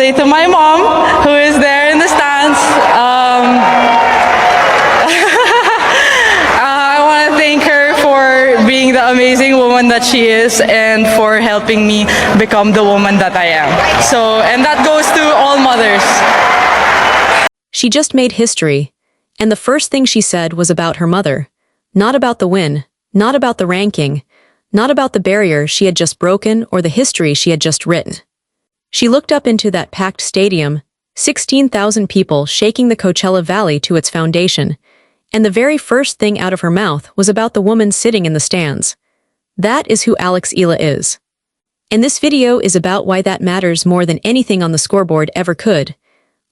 say to my mom, who is there in the stands, I want to thank her for being the amazing woman that she is and for helping me become the woman that I am. And that goes to all mothers. She just made history, and the first thing she said was about her mother. Not about the win, not about the ranking, not about the barrier she had just broken or the history she had just written. She looked up into that packed stadium, 16,000 people shaking the Coachella Valley to its foundation, and the very first thing out of her mouth was about the woman sitting in the stands. That is who Eala is. And this video is about why that matters more than anything on the scoreboard ever could.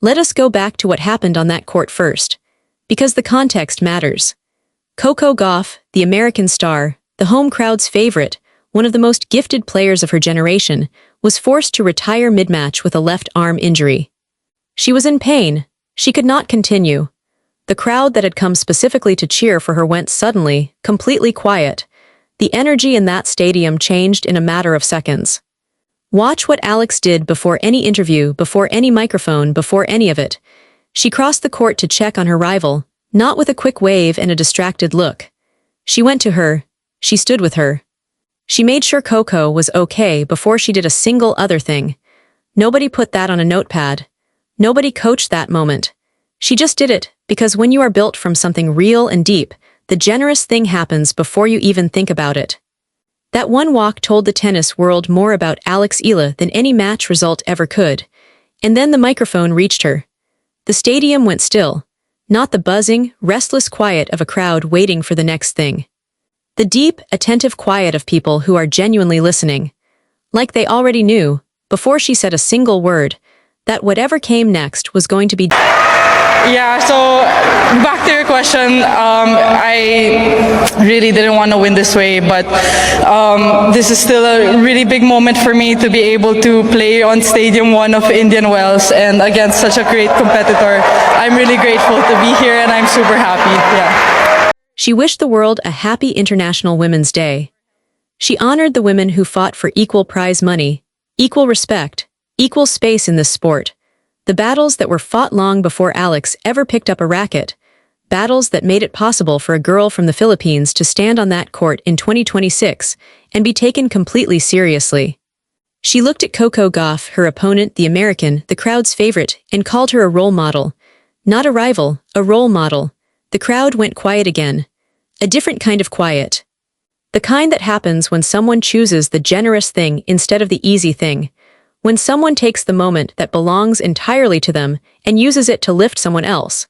Let us go back to what happened on that court first, because the context matters. Coco Gauff, the American star, the home crowd's favorite, one of the most gifted players of her generation, was forced to retire mid-match with a left arm injury. She was in pain. She could not continue. The crowd that had come specifically to cheer for her went suddenly, completely quiet. The energy in that stadium changed in a matter of seconds. Watch what Alex did before any interview, before any microphone, before any of it. She crossed the court to check on her rival, not with a quick wave and a distracted look. She went to her. She stood with her. She made sure Coco was okay before she did a single other thing. Nobody put that on a notepad. Nobody coached that moment. She just did it, because when you are built from something real and deep, the generous thing happens before you even think about it. That one walk told the tennis world more about Eala than any match result ever could. And then the microphone reached her. The stadium went still. Not the buzzing, restless quiet of a crowd waiting for the next thing. The deep, attentive quiet of people who are genuinely listening. Like they already knew, before she said a single word, that whatever came next was going to be... Yeah, so back to your question, I really didn't want to win this way, but this is still a really big moment for me to be able to play on Stadium 1 of Indian Wells and against such a great competitor. I'm really grateful to be here and I'm super happy. Yeah. She wished the world a happy International Women's Day. She honored the women who fought for equal prize money, equal respect, equal space in this sport. The battles that were fought long before Alex ever picked up a racket. Battles that made it possible for a girl from the Philippines to stand on that court in 2026 and be taken completely seriously. She looked at Coco Gauff, her opponent, the American, the crowd's favorite, and called her a role model. Not a rival, a role model. The crowd went quiet again. A different kind of quiet. The kind that happens when someone chooses the generous thing instead of the easy thing. When someone takes the moment that belongs entirely to them and uses it to lift someone else.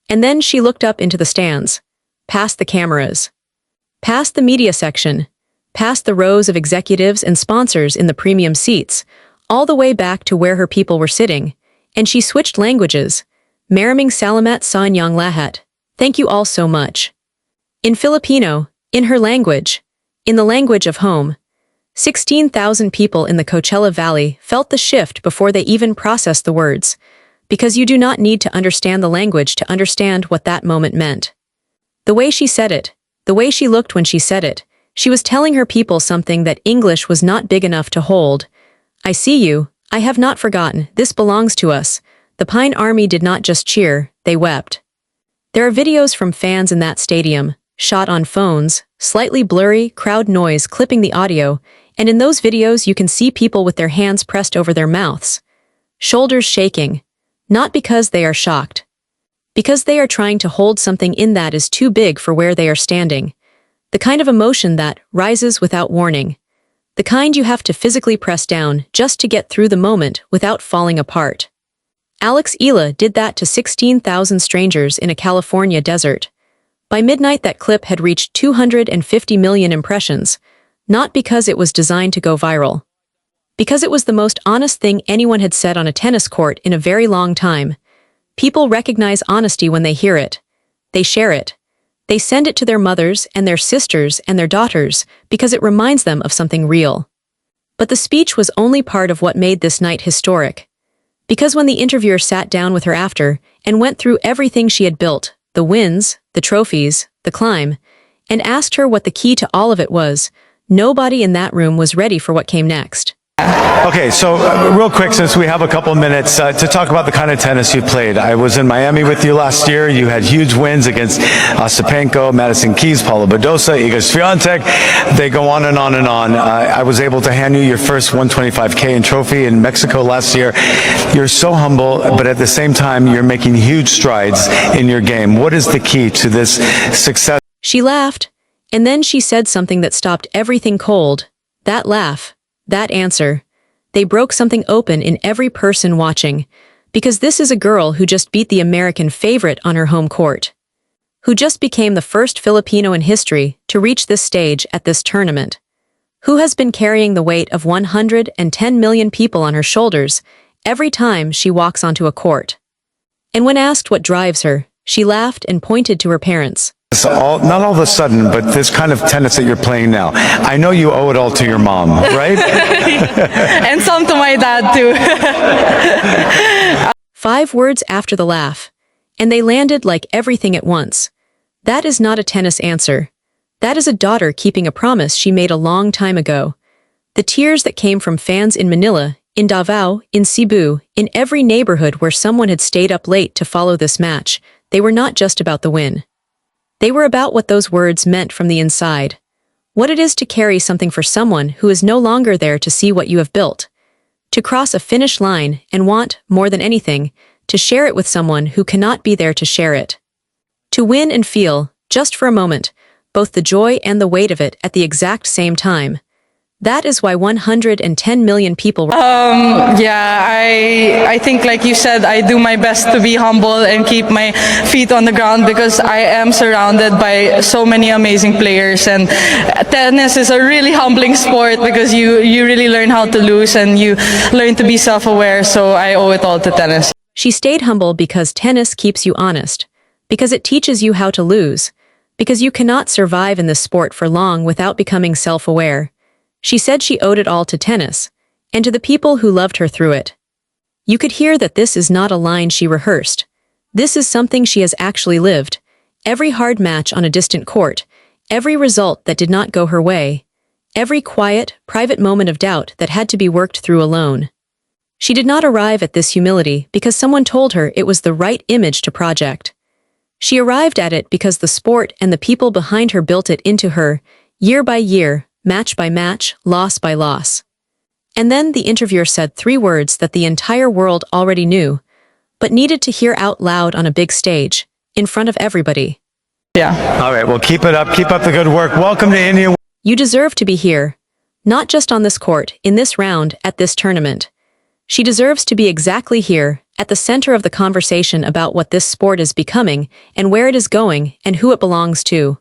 And then she looked up into the stands, past the cameras, past the media section, past the rows of executives and sponsors in the premium seats, all the way back to where her people were sitting, and she switched languages. Maraming salamat sa inyong lahat. Thank you all so much. In Filipino, in her language, in the language of home. 16,000 people in the Coachella Valley felt the shift before they even processed the words, because you do not need to understand the language to understand what that moment meant. The way she said it, the way she looked when she said it, she was telling her people something that English was not big enough to hold. I see you, I have not forgotten, this belongs to us. The Pine Army did not just cheer, they wept. There are videos from fans in that stadium, shot on phones, slightly blurry, crowd noise clipping the audio, and in those videos you can see people with their hands pressed over their mouths, shoulders shaking, not because they are shocked, because they are trying to hold something in that is too big for where they are standing, the kind of emotion that rises without warning, the kind you have to physically press down just to get through the moment without falling apart. Eala did that to 16,000 strangers in a California desert. By midnight that clip had reached 250 million impressions, not because it was designed to go viral. Because it was the most honest thing anyone had said on a tennis court in a very long time. People recognize honesty when they hear it. They share it. They send it to their mothers and their sisters and their daughters because it reminds them of something real. But the speech was only part of what made this night historic. Because when the interviewer sat down with her after and went through everything she had built, the wins, the trophies, the climb, and asked her what the key to all of it was, nobody in that room was ready for what came next. Okay, so real quick, since we have a couple minutes, to talk about the kind of tennis you played. I was in Miami with you last year. You had huge wins against Ostapenko, Madison Keys, Paulo Badosa, Iga Swiatek. They go on and on and on. I was able to hand you your first 125K in trophy in Mexico last year. You're so humble, but at the same time, you're making huge strides in your game. What is the key to this success? She laughed, and then she said something that stopped everything cold. That laugh, that answer. They broke something open in every person watching, because this is a girl who just beat the American favorite on her home court, who just became the first Filipino in history to reach this stage at this tournament, who has been carrying the weight of 110 million people on her shoulders every time she walks onto a court. And when asked what drives her, she laughed and pointed to her parents. Not all of a sudden, but this kind of tennis that you're playing now. I know you owe it all to your mom, right? And some to my dad too. 5 words after the laugh, and they landed like everything at once. That is not a tennis answer. That is a daughter keeping a promise she made a long time ago. The tears that came from fans in Manila, in Davao, in Cebu, in every neighborhood where someone had stayed up late to follow this match, they were not just about the win. They were about what those words meant from the inside. What it is to carry something for someone who is no longer there to see what you have built. To cross a finish line and want, more than anything, to share it with someone who cannot be there to share it. To win and feel, just for a moment, both the joy and the weight of it at the exact same time. That is why 110 million people were... Yeah, I think like you said, I do my best to be humble and keep my feet on the ground because I am surrounded by so many amazing players, and tennis is a really humbling sport because you really learn how to lose and you learn to be self-aware, so I owe it all to tennis. She stayed humble because tennis keeps you honest, because it teaches you how to lose, because you cannot survive in this sport for long without becoming self-aware. She said she owed it all to tennis, and to the people who loved her through it. You could hear that this is not a line she rehearsed. This is something she has actually lived. Every hard match on a distant court, every result that did not go her way, every quiet, private moment of doubt that had to be worked through alone. She did not arrive at this humility because someone told her it was the right image to project. She arrived at it because the sport and the people behind her built it into her, year by year, match by match, loss by loss. And then the interviewer said 3 words that the entire world already knew, but needed to hear out loud on a big stage, in front of everybody. Yeah. All right, well, keep it up. Keep up the good work. Welcome to India. You deserve to be here. Not just on this court, in this round, at this tournament. She deserves to be exactly here, at the center of the conversation about what this sport is becoming, and where it is going, and who it belongs to.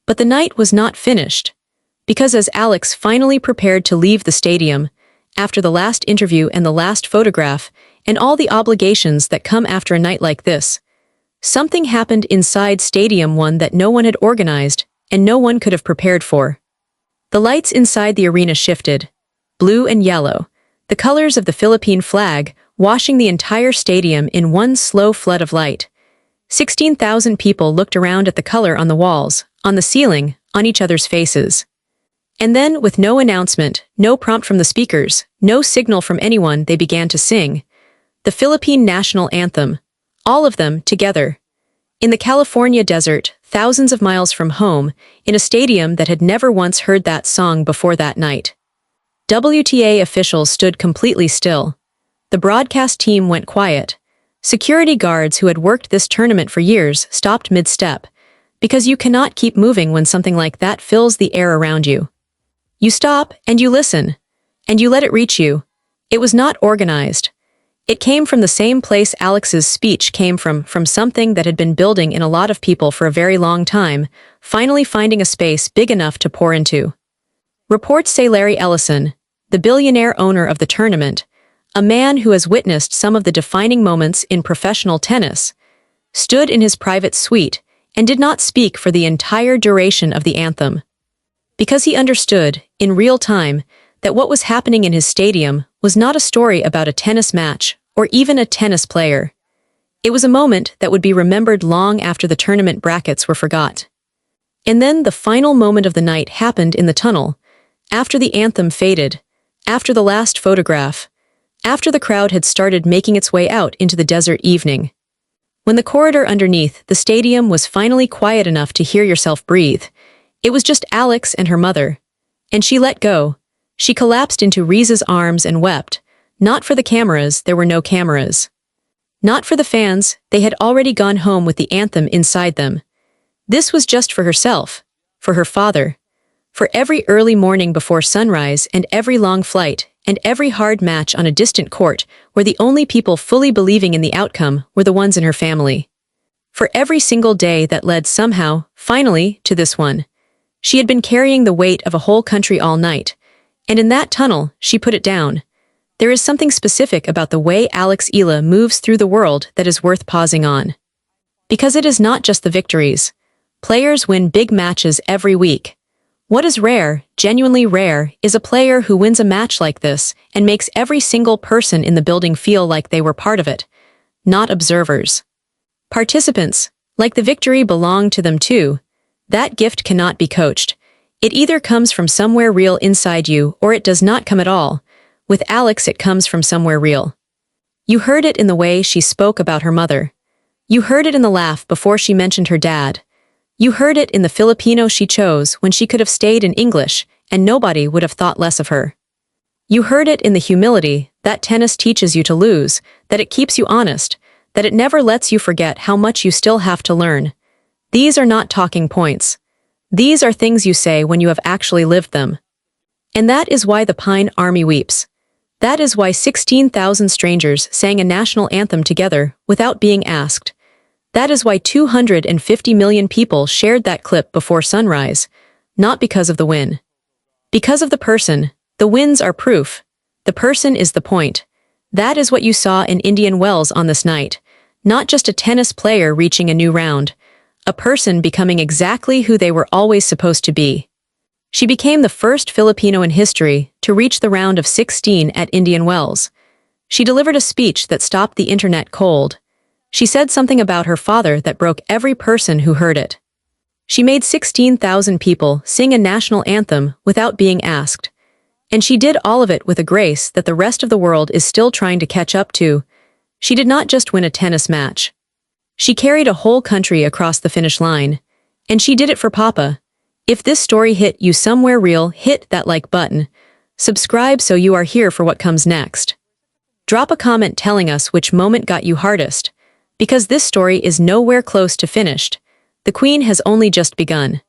But the night was not finished. Because as Alex finally prepared to leave the stadium, after the last interview and the last photograph, and all the obligations that come after a night like this, something happened inside Stadium 1 that no one had organized, and no one could have prepared for. The lights inside the arena shifted, blue and yellow, the colors of the Philippine flag washing the entire stadium in one slow flood of light. 16,000 people looked around at the color on the walls, on the ceiling, on each other's faces. And then, with no announcement, no prompt from the speakers, no signal from anyone, they began to sing the Philippine national anthem, all of them together. In the California desert, thousands of miles from home, in a stadium that had never once heard that song before that night. WTA officials stood completely still. The broadcast team went quiet. Security guards who had worked this tournament for years stopped mid-step, because you cannot keep moving when something like that fills the air around you. You stop, and you listen, and you let it reach you. It was not organized. It came from the same place Alex's speech came from something that had been building in a lot of people for a very long time, finally finding a space big enough to pour into. Reports say Larry Ellison, the billionaire owner of the tournament, a man who has witnessed some of the defining moments in professional tennis, stood in his private suite and did not speak for the entire duration of the anthem. Because he understood, in real time, that what was happening in his stadium was not a story about a tennis match or even a tennis player. It was a moment that would be remembered long after the tournament brackets were forgot. And then the final moment of the night happened in the tunnel. After the anthem faded, After the last photograph. After the crowd had started making its way out into the desert evening. When the corridor underneath the stadium was finally quiet enough to hear yourself breathe, it was just Alex and her mother. And she let go. She collapsed into Riza's arms and wept. Not for the cameras, there were no cameras. Not for the fans, they had already gone home with the anthem inside them. This was just for herself, for her father, for every early morning before sunrise and every long flight, and every hard match on a distant court where the only people fully believing in the outcome were the ones in her family. For every single day that led somehow, finally, to this one. She had been carrying the weight of a whole country all night, and in that tunnel, she put it down. There is something specific about the way Alex Eala moves through the world that is worth pausing on. Because it is not just the victories. Players win big matches every week. What is rare, genuinely rare, is a player who wins a match like this and makes every single person in the building feel like they were part of it, not observers. Participants, like the victory belonged to them too. That gift cannot be coached. It either comes from somewhere real inside you or it does not come at all. With Alex it comes from somewhere real. You heard it in the way she spoke about her mother. You heard it in the laugh before she mentioned her dad. You heard it in the Filipino she chose when she could have stayed in English and nobody would have thought less of her. You heard it in the humility that tennis teaches you to lose, that it keeps you honest, that it never lets you forget how much you still have to learn. These are not talking points. These are things you say when you have actually lived them. And that is why the Pine Army weeps. That is why 16,000 strangers sang a national anthem together without being asked. That is why 250 million people shared that clip before sunrise, not because of the win. Because of the person. The wins are proof. The person is the point. That is what you saw in Indian Wells on this night. Not just a tennis player reaching a new round. A person becoming exactly who they were always supposed to be. She became the first Filipino in history to reach the round of 16 at Indian Wells. She delivered a speech that stopped the internet cold. She said something about her father that broke every person who heard it. She made 16,000 people sing a national anthem without being asked. And she did all of it with a grace that the rest of the world is still trying to catch up to. She did not just win a tennis match. She carried a whole country across the finish line. And she did it for Papa. If this story hit you somewhere real, hit that like button. Subscribe so you are here for what comes next. Drop a comment telling us which moment got you hardest. Because this story is nowhere close to finished. The Queen has only just begun.